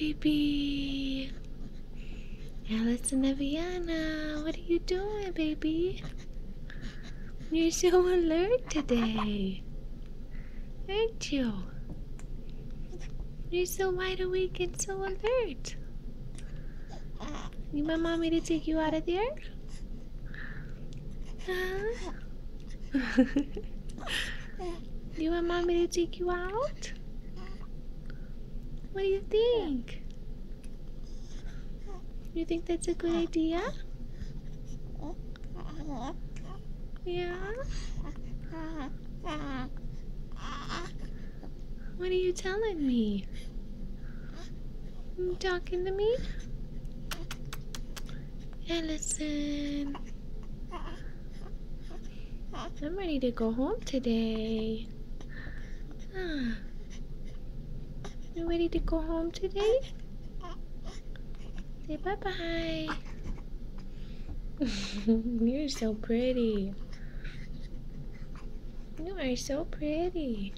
baby. Allison Aviana, what are you doing, baby? You're so alert today, aren't you? You're so wide awake and so alert. You want mommy to take you out of there? Huh? You want mommy to take you out? What do you think? You think that's a good idea? Yeah? What are you telling me? You talking to me? Allison, I'm ready to go home today. Huh. You ready to go home today? Say bye-bye. You're so pretty. You are so pretty.